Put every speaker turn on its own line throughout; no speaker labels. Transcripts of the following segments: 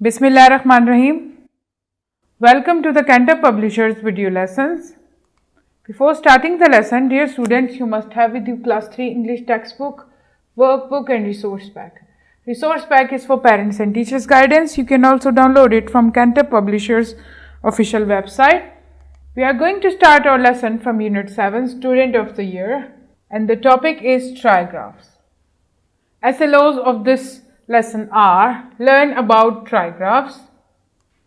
Bismillahirrahmanirrahim. Welcome to the Cantab Publishers video lessons. Before starting the lesson, dear students, you must have with you class 3 English textbook, workbook and resource pack. Resource pack is for parents and teachers guidance. You can also download it from Cantab Publishers official website. We are going to start our lesson from Unit 7, Student of the Year, and the topic is Trigraphs. SLOs of this lesson are: learn about trigraphs.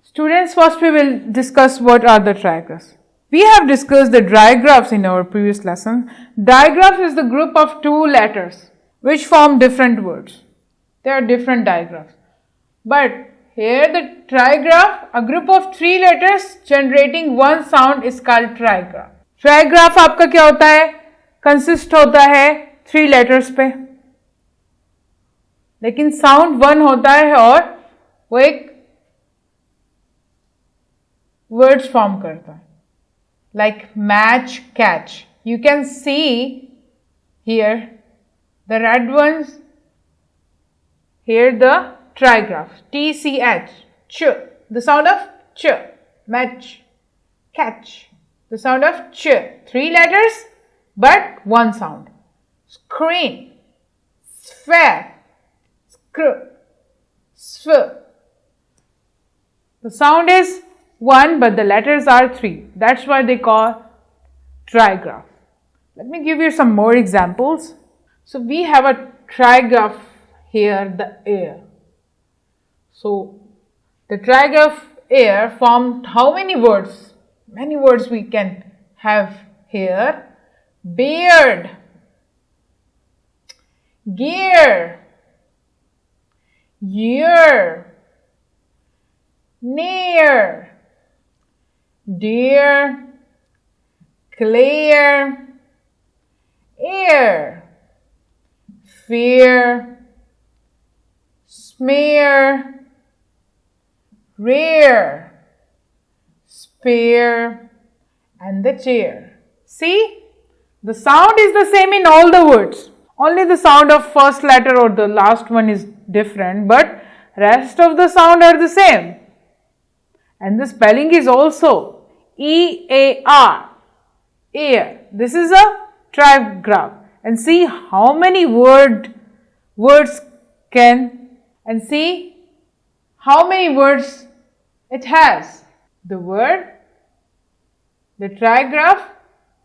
Students, first we will discuss what are the trigraphs. We have discussed the digraphs in our previous lesson. Digraphs is the group of two letters which form different words. There are different digraphs. But here the trigraph, a group of three letters generating one sound, is called trigraph. Trigraph आपका क्या होता है? Consist होता है three letters पे, लेकिन sound one होता है और वो एक वर्ड्स फॉर्म करता है, like match, catch. You can see here the red ones, here the trigraph, TCH, ch, the sound of ch, match, catch, the sound of ch, three letters but one sound. Screen, sphere, sw. The sound is one but the letters are three. That's why they call trigraph. Let me give you some more examples. So we have a trigraph here, the air. So the trigraph air formed how many words? Many words we can have here. Beard, gear, year, near, dear, clear, air, fear, smear, rear, spear, and the chair. See, the sound is the same in all the words. Only the sound of first letter or the last one is different, but rest of the sound are the same. And the spelling is also EAR, air. This is a trigraph. And see how many words can, and see how many words it has. The word, the trigraph,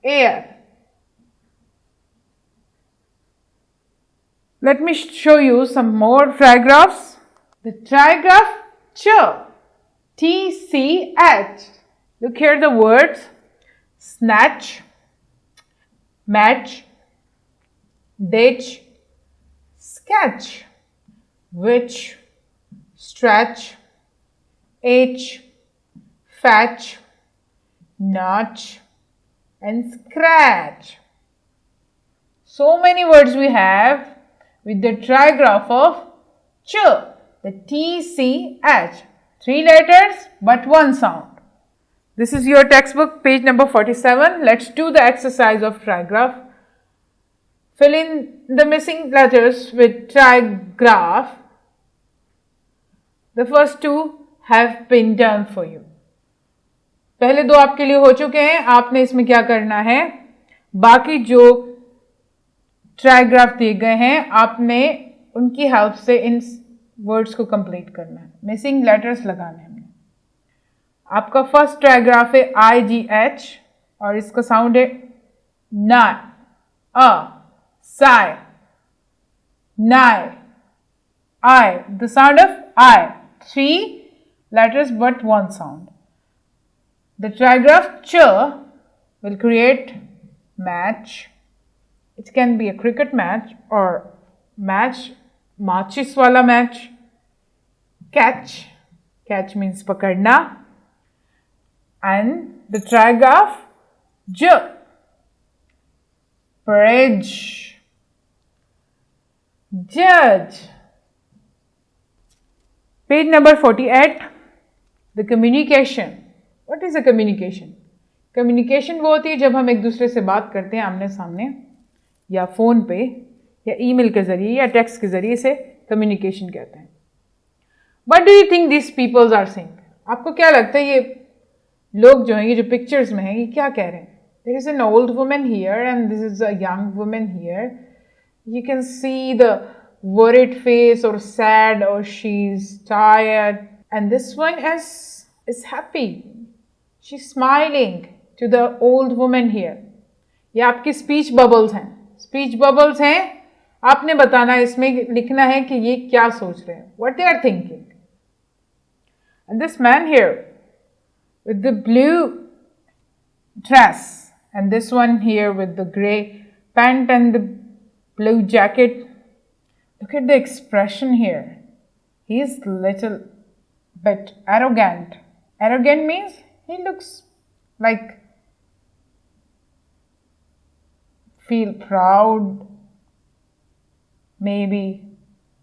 air. Let me show you some more trigraphs. The trigraph ch, TCH. Look here the words: snatch, match, ditch, sketch, witch, stretch, H, fetch, notch, and scratch. So many words we have with the trigraph of ch, the TCH. Three letters but one sound. This is your textbook, page number 47. Let's do the exercise of trigraph. Fill in the missing letters with trigraph. The first two have been done for you. पहले दो आपके लिए हो चुके हैं. आपने इसमें क्या करना है? बाकी जो ट्राइग्राफ दिए गए हैं आपने उनकी हेल्प से इन वर्ड्स को कंप्लीट करना है. मिसिंग लेटर्स लगाने हैं. आपका फर्स्ट ट्राइग्राफ है IGH और इसका साउंड है ना, sigh, nigh, I. The sound of I, three letters but one sound. The trigraph ch will create match. It can be a cricket match or match, माचिस वाला match. Catch, catch means पकड़ना. And the trigraph j, bridge, judge. Page number 48. The communication. What is a communication? Communication वो होती है जब हम एक दूसरे से बात करते हैं आमने सामने या फ़ोन पे या ईमेल के ज़रिए या टेक्स्ट के ज़रिए से कम्युनिकेशन कहते हैं. What do you think these peoples are saying? आपको क्या लगता है ये लोग जो हैं, ये जो पिक्चर्स में हैं, ये क्या कह रहे हैं? There is an old woman here and this is a young woman here. You can see the worried face or sad or she's tired. And this one is happy. She's smiling to the old woman here. ये आपकी speech bubbles हैं. Speech bubbles हैं. आपने बताना है, इसमें लिखना है कि ये क्या सोच रहे हैं. What they are thinking. And this man here with the blue dress and this one here with the gray pant and the blue jacket. Look at the expression here. He is little bit arrogant. Arrogant means he looks like feel proud maybe,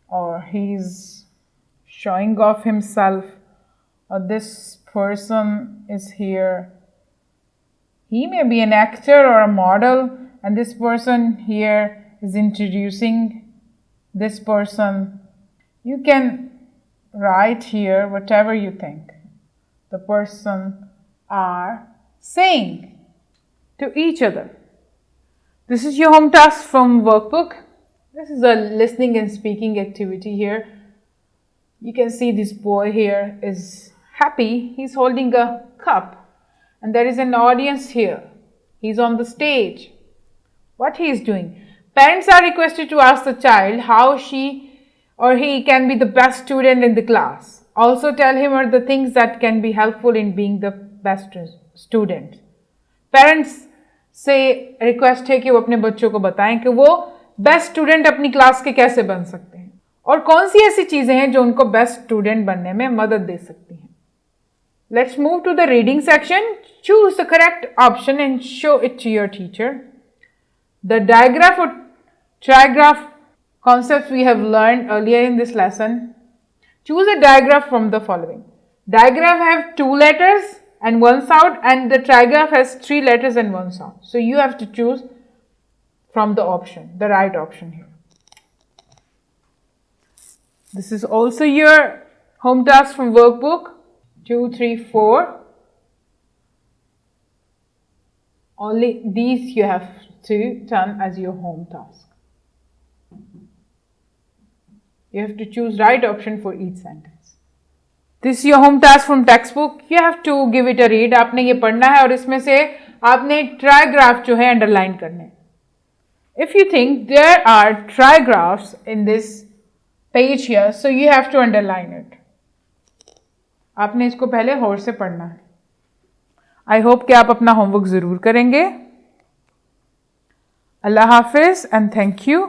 or he's showing off himself, or this person is here. He may be an actor or a model, and this person here is introducing this person. You can write here whatever you think the person are saying to each other. This is your home task from workbook. This is a listening and speaking activity here. You can see this boy here is happy. He's holding a cup and there is an audience here. He's on the stage. What he is doing? Parents are requested to ask the child how she or he can be the best student in the class. Also tell him or the things that can be helpful in being the best student. Parents से request है कि वो अपने बच्चों को बताएं कि वो बेस्ट स्टूडेंट अपनी क्लास के कैसे बन सकते हैं और कौन सी ऐसी चीजें हैं जो उनको बेस्ट स्टूडेंट बनने में मदद दे सकती हैं. Let's move to the reading section. Choose the correct option and show it to your teacher. The digraph और trigraph concepts we have learned earlier in this lesson. Choose a digraph from the following. Digraph have 2 letters and 1 sound, and the trigraph has 3 letters and 1 sound. So you have to choose from the option, the right option here. This is also your home task from workbook 2, 3, 4. Only these you have to turn as your home task. You have to choose right option for each sentence. This is your home task from textbook. You have to give it a read. आपने ये पढ़ना है और इसमें से आपने trigraph जो है underline करने. If you think there are trigraphs in this page here, so you have to underline it. आपने इसको पहले होड़ से पढ़ना है. I hope कि आप अपना होमवर्क ज़रूर करेंगे. अल्लाह हाफिज़ and thank you.